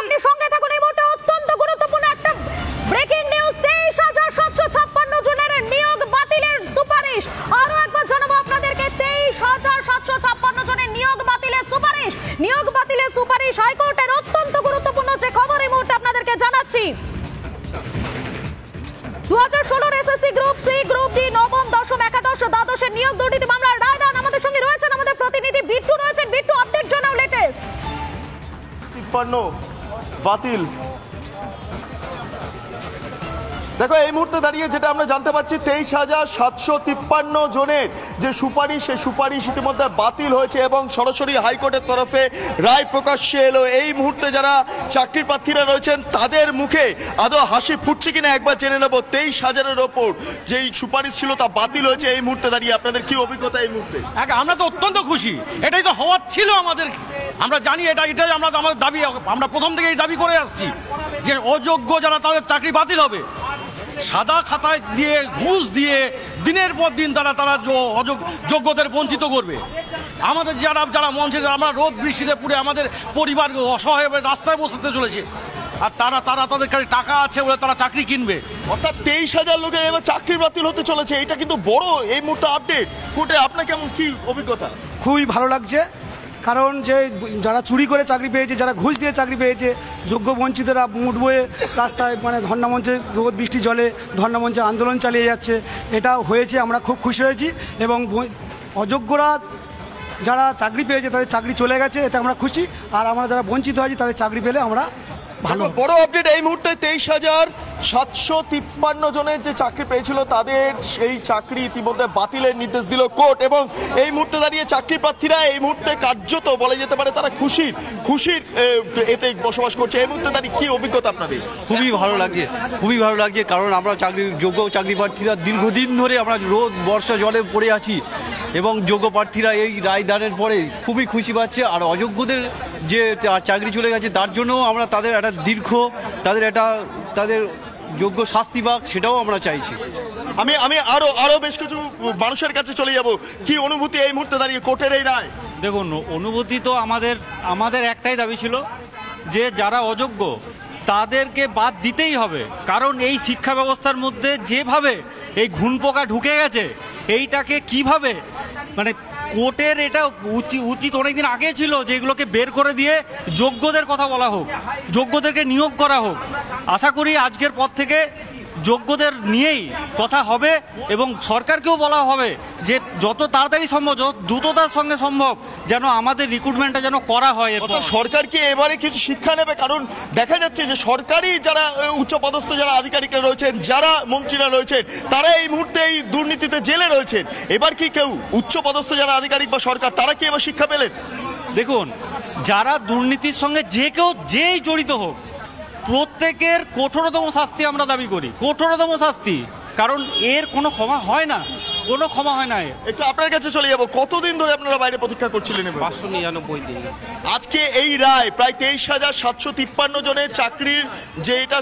আপনি সঙ্গে থাকুন। এই মুহূর্তে অত্যন্ত গুরুত্বপূর্ণ একটা ব্রেকিং নিউজ। 23,756 জনের নিয়োগ বাতিলের সুপারিশ। আরো একবার জানাবো আপনাদেরকে, 23,756 জনের নিয়োগ বাতিলের সুপারিশ। নিয়োগ বাতিলের সুপারিশ হাইকোর্টের। অত্যন্ত গুরুত্বপূর্ণ যে খবর এই মুহূর্তে আপনাদেরকে জানাচ্ছি। 2016 SSC group C, group D, নবম, দশম, একাদশ, দ্বাদশের নিয়োগ দুর্নীতি মামলার রায়দান। আমাদের সঙ্গে রয়েছেন আমাদের প্রতিনিধি বিট্টু রয়েছেন। বিট্টু, আপডেট জানাও লেটেস্ট। 53 বাতিল। দেখো, এই মুহূর্তে দাঁড়িয়ে যেটা আমরা জানতে পারছি, 23,756 জনের যে সুপারিশ, সেই সুপারিশ ইতিমধ্যে বাতিল হয়েছে এবং সরাসরি হাইকোর্টের তরফে রায় প্রকাশ্যে এলো। এই মুহূর্তে যারা চাকরি প্রার্থীরা রয়েছেন তাদের মুখে আদৌ হাসি ফুটছে কিনা একবার জেনে নেব। 23,000-এর ওপর যেই সুপারিশ ছিল তা বাতিল হয়েছে। এই মুহূর্তে দাঁড়িয়ে আপনাদের কি অভিজ্ঞতা এই মুহূর্তে? আমরা তো অত্যন্ত খুশি, এটাই তো হওয়ার ছিল আমাদের। আমরা জানি এটাই আমাদের দাবি, আমরা প্রথম থেকে এই দাবি করে আসছি যে অযোগ্য যারা তাদের চাকরি বাতিল হবে। সাদা খাতায় দিয়ে ঘুষ দিয়ে দিনের পর দিন তারা যোগ্যদের বঞ্চিত করবে। আমাদের যারা মঞ্চে আমরা রোদ বৃষ্টিতে পুড়ে আমাদের পরিবার অসহায় রাস্তায় বসতে চলেছে, আর তাদের কাছে টাকা আছে বলে তারা চাকরি কিনবে। অর্থাৎ 23,000 লোকের এবার চাকরি বাতিল হতে চলেছে। এটা কিন্তু বড় এই মুহূর্তে আপডেট। কোর্টে আপনার কেমন কি অভিজ্ঞতা? খুবই ভালো লাগছে, কারণ যে যারা চুরি করে চাকরি পেয়েছে, যারা ঘুষ দিয়ে চাকরি পেয়েছে, যোগ্য বঞ্চিতরা মুঠ বয়ে রাস্তায় ধর্ণামঞ্চে রোদ বৃষ্টি জলে ধর্ণামঞ্চে আন্দোলন চালিয়ে যাচ্ছে। এটা হয়েছে, আমরা খুব খুশি হয়েছি। এবং অযোগ্যরা যারা চাকরি পেয়েছে তাদের চাকরি চলে গেছে, এতে আমরা খুশি। আর আমরা যারা বঞ্চিত হয়েছি তাদের চাকরি পেলে আমরা ভালো। বড় আপডেট এই মুহূর্তে, 23,756 জনের যে চাকরি পেয়েছিল তাদের সেই চাকরি ইতিমধ্যে বাতিলের নির্দেশ দিল কোর্ট। এবং এই মুহূর্তে দাঁড়িয়ে চাকরি প্রার্থীরা এই মুহূর্তে কার্যত বলা যেতে পারে তারা খুশির এতে বসবাস করছে। এই মুহূর্তে দাঁড়িয়ে কি অভিজ্ঞতা আপনাদের? খুবই ভালো লাগছে, কারণ আমরা যোগ্য চাকরি প্রার্থীরা দীর্ঘদিন ধরে আমরা রোদ বর্ষা জলে পড়ে আছি এবং যোগ্য প্রার্থীরা এই রায়দানের পরে খুবই খুশি পাচ্ছে। আর অযোগ্যদের যে চাকরি চলে গেছে তার জন্য আমরা তাদের একটা তাদের যোগ্য শাস্তি পাক, সেটাও আমরা চাইছি। আমি আরো বেশ কিছু মানুষের কাছে চলে যাব। কি অনুভূতি এই মুহূর্তে দাঁড়িয়ে কোর্টের এই রায়? দেখুন, অনুভূতি তো আমাদের একটাই দাবি ছিল যে যারা অযোগ্য তাদেরকে বাদ দিতেই হবে। কারণ এই শিক্ষা ব্যবস্থার মধ্যে যেভাবে এই ঘুণপোকা ঢুকে গেছে, এইটাকে কিভাবে কোর্টের এটা উচিত অনেকদিন আগে ছিল যে এগুলোকে বের করে দিয়ে যোগ্যদের কথা বলা হোক, যোগ্যদেরকে নিয়োগ করা হোক। আশা করি আজকের পর থেকে যোগ্যদের নিয়েই কথা হবে এবং সরকারকেও বলা হবে যে যত তাড়াতাড়ি সম্ভব, যত দ্রুততার সঙ্গে সম্ভব যেন আমাদের রিক্রুটমেন্টটা যেন করা হয়। সরকার কি এবারে কিছু শিক্ষা নেবে? কারণ দেখা যাচ্ছে যে সরকারি যারা উচ্চপদস্থ যারা আধিকারিকরা রয়েছেন, যারা মন্ত্রীরা রয়েছেন, তারা এই মুহূর্তে এই দুর্নীতিতে জেলে রয়েছেন। এবার কি কেউ উচ্চপদস্থ যারা আধিকারিক বা সরকার, তারা কি এবার শিক্ষা পেলেন? দেখুন, যারা দুর্নীতির সঙ্গে যেই জড়িত হোক, প্রত্যেকের কঠোরতম শাস্তি আমরা দাবি করি, কঠোরতম শাস্তি। কারণ এর কোনো ক্ষমা হয় না, কোনো ক্ষমা হয় না। একটু আপনার কাছে চলে যাবো, কতদিন ধরে আপনারা বাইরে প্রতীক্ষা করছিলেন? 599 দিন। আজকে এই রায় প্রায় 23,756 জনের চাকরির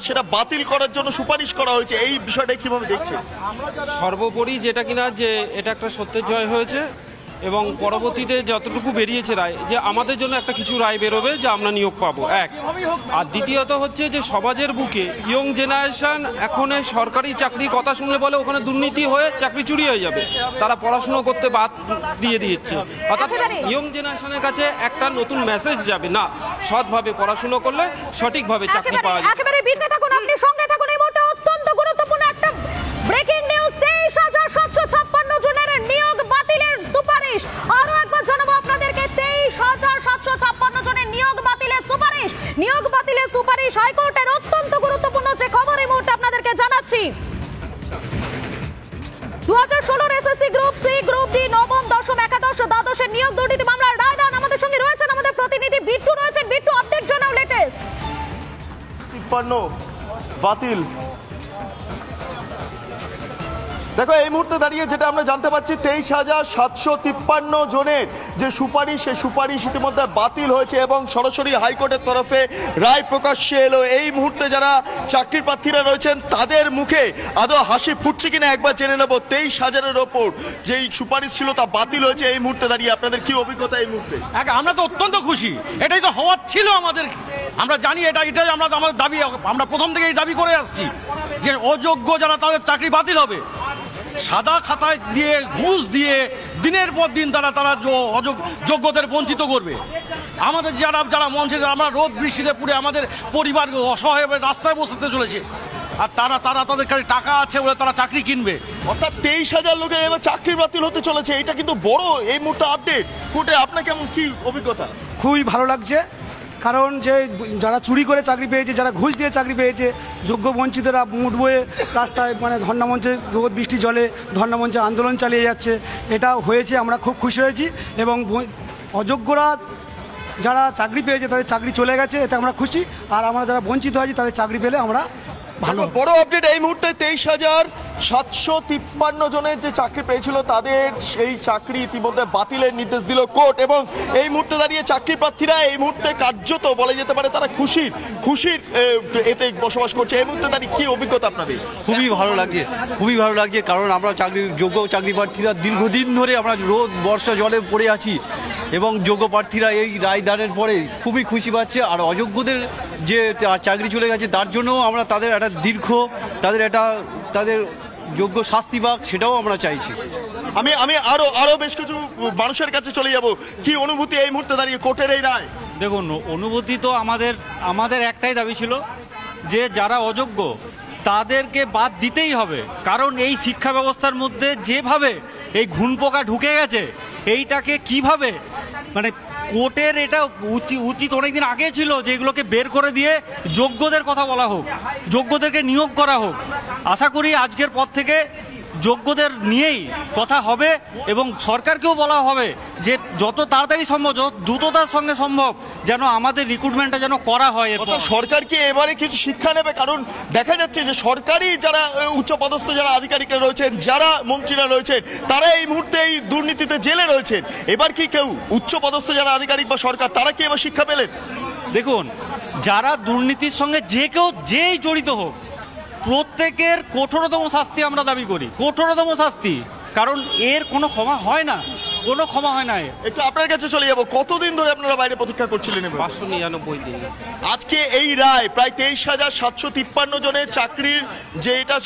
সেটা বাতিল করার জন্য সুপারিশ করা হয়েছে। এই বিষয়টা কিভাবে দেখছেন? সর্বোপরি যেটা কিনা যে এটা একটা সত্যের জয় হয়েছে এবং পরবর্তীতে যতটুকু বেরিয়েছে রায়, যে আমাদের জন্য একটা কিছু রায় বেরোবে যে আমরা নিয়োগ পাবো, এক। আর দ্বিতীয়ত হচ্ছে যে সমাজের বুকে ইয়ং জেনারেশন এখন সরকারি চাকরি কথা শুনলে বলে ওখানে দুর্নীতি হয়ে চাকরি চুরি হয়ে যাবে, তারা পড়াশুনো করতে বাদ দিয়ে দিচ্ছে। অর্থাৎ ইয়ং জেনারেশনের কাছে একটা নতুন মেসেজ যাবে, না, সৎভাবে পড়াশুনো করলে সঠিকভাবে চাকরি পাওয়া যাবে। একেবারে বিট্টু থাকুন, আপনি সঙ্গে থাকুন। এই মুহূর্তে অত্যন্ত গুরুত্বপূর্ণ একটা ব্রেকিং নিউজ। 23,756 জনের নিয়োগ বাতিলের সুপারিশ। আরো একবার জানাবো আপনাদেরকে, 23,756 জনের নিয়োগ বাতিলের সুপারিশ। নিয়োগ বাতিলের সুপারিশ হাইকোর্টের। অত্যন্ত গুরুত্বপূর্ণ যে খবর এই মুহূর্তে আপনাদেরকে জানাচ্ছি। 2016 SSC group C, group D, নবম, দশম, একাদশ, দ্বাদশের নিয়োগ দুর্নীতি মামলার রায়দান। আমাদের সঙ্গে রয়েছেন আমাদের প্রতিনিধি বিট্টু রয়েছেন। বিট্টু, আপডেট জানাও লেটেস্ট। 53 বাতিল। দেখো এই মুহূর্তে দাঁড়িয়ে যেটা আমরা জানতে পারছি 23,753 জনের যে সুপারিশ সেই সুপারিশ ইতিমধ্যে বাতিল হয়েছে এবং সরাসরি হাইকোর্টের তরফে রায় প্রকাশ্যে এলো। এই মুহূর্তে যারা চাকরির প্রার্থীরা রয়েছেন তাদের মুখে আদৌ হাসি ফুটছে কিনা একবার জেনে নেব। 23,000-এর ওপর যেই সুপারিশ ছিল তা বাতিল হয়েছে এই মুহূর্তে দাঁড়িয়ে আপনাদের কি অভিজ্ঞতা এই মুহূর্তে? আমরা তো অত্যন্ত খুশি, এটাই তো হওয়ার ছিল আমাদের। আমরা জানি এটাই আমরা আমাদের দাবি, আমরা প্রথম থেকেই দাবি করে আসছি যে অযোগ্য যারা তাদের চাকরি বাতিল হবে। সাদা খাতায় দিয়ে ঘুষ দিয়ে দিনের পর দিন তারা যোগ্যদের বঞ্চিত করবে। আমাদের যারা মঞ্চে আমরা রোদ বৃষ্টিতে পুড়ে আমাদের পরিবার অসহায় রাস্তায় বসতে চলেছে, আর তাদের কাছে টাকা আছে বলে তারা চাকরি কিনবে। অর্থাৎ 23,000 লোকের এবার চাকরি বাতিল হতে চলেছে, এটা কিন্তু বড় এই মুহূর্তে আপডেট। কোর্টে আপনার কেমন কি অভিজ্ঞতা? খুবই ভালো লাগছে, কারণ যে যারা চুরি করে চাকরি পেয়েছে, যারা ঘুষ দিয়ে চাকরি পেয়েছে, যোগ্য বঞ্চিতরা মুঠ বয়ে রাস্তায় ধর্ণা মঞ্চে রোদ বৃষ্টি জলে ধর্ণা মঞ্চে আন্দোলন চালিয়ে যাচ্ছে। এটা হয়েছে, আমরা খুব খুশি হয়েছি এবং অযোগ্যরা যারা চাকরি পেয়েছে তাদের চাকরি চলে গেছে, এতে আমরা খুশি। আর আমরা যারা বঞ্চিত হয়েছি তাদের চাকরি পেলে আমরা ভালো। বড় আপডেট এই মুহূর্তে 23,753 জনের যে চাকরি পেয়েছিল তাদের সেই চাকরি ইতিমধ্যে বাতিলের নির্দেশ দিল কোর্ট এবং এই মুহূর্তে দাঁড়িয়ে চাকরি প্রার্থীরা এই মুহূর্তে কার্যত বলা যেতে পারে তারা খুশির এতে বসবাস করছে। এই মুহূর্তে দাঁড়িয়ে কি অভিজ্ঞতা আপনাদের? খুবই ভালো লাগছে, কারণ আমরা যোগ্য চাকরি প্রার্থীরা দীর্ঘদিন ধরে আমরা রোদ বর্ষা জলে পড়ে আছি এবং যোগ্য প্রার্থীরা এই রায় দানের পরে খুবই খুশি পাচ্ছে। আর অযোগ্যদের যে চাকরি চলে গেছে তার জন্য আমরা তাদের একটা তাদের যোগ্য শাস্তি পাক সেটাও আমরা চাইছি। আমি আরো বেশ কিছু মানুষের কাছে চলে যাব। কি অনুভূতি এই মুহূর্তে দাঁড়িয়ে কোর্টের এই রায়? দেখুন, অনুভূতি তো আমাদের একটাই দাবি ছিল যে যারা অযোগ্য তাদেরকে বাদ দিতেই হবে, কারণ এই শিক্ষা ব্যবস্থার মধ্যে যেভাবে এই ঘুনপোকা ঢুকে গেছে এইটাকে কিভাবে কোর্টের এটা উচিত অনেকদিন আগে ছিল যে এগুলোকে বের করে দিয়ে যোগ্যদের কথা বলা হোক, যোগ্যদেরকে নিয়োগ করা হোক। আশা করি আজকের পর থেকে যোগ্যদের নিয়েই কথা হবে এবং সরকারকেও বলা হবে যে যত তাড়াতাড়ি সম্ভব, যত দ্রুততার সঙ্গে সম্ভব যেন আমাদের রিক্রুটমেন্টটা যেন করা হয়। সরকার কি এবারে কিছু শিক্ষা নেবে? কারণ দেখা যাচ্ছে যে সরকারি যারা উচ্চপদস্থ যারা আধিকারিকরা রয়েছেন, যারা মন্ত্রীরা রয়েছেন, তারা এই মুহূর্তে এই দুর্নীতিতে জেলে রয়েছেন। এবার কি কেউ উচ্চপদস্থ যারা আধিকারিক বা সরকার তারা কি এবার শিক্ষা পেলেন? দেখুন, যারা দুর্নীতির সঙ্গে যেই জড়িত হোক প্রত্যেকের কঠোরতম শাস্তি আমরা দাবি করি, কঠোরতম শাস্তি, কারণ এর কোনো ক্ষমা হয় না, কোনো ক্ষমা হয় না। একটু আপনার কাছে চলে যাবো, কতদিন ধরে আপনারা বাইরে প্রতীক্ষা করছিলেন? 599 দিন। আজকে এই রায় প্রায় 23,753 জনের চাকরির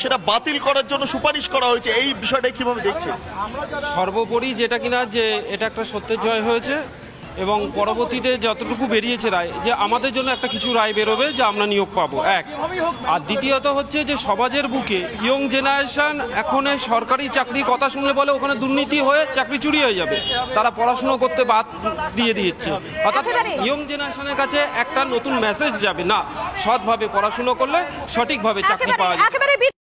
সেটা বাতিল করার জন্য সুপারিশ করা হয়েছে, এই বিষয়টা কিভাবে দেখছেন? সর্বোপরি যেটা কিনা যে এটা একটা সত্যের জয় হয়েছে এবং পরবর্তীতে যতটুকু বেরিয়েছে রায় যে আমাদের জন্য একটা কিছু রায় বেরোবে যে আমরা নিয়োগ পাবো, এক। আর দ্বিতীয়ত হচ্ছে যে সমাজের বুকে ইয়ং জেনারেশন এখন সরকারি চাকরি কথা শুনলে বলে ওখানে দুর্নীতি হয়ে চাকরি চুরি হয়ে যাবে, তারা পড়াশুনো করতে বাদ দিয়ে দিচ্ছে। অর্থাৎ ইয়ং জেনারেশনের কাছে একটা নতুন মেসেজ যাবে, না, সৎভাবে পড়াশুনো করলে সঠিকভাবে চাকরি পাওয়া যাবে।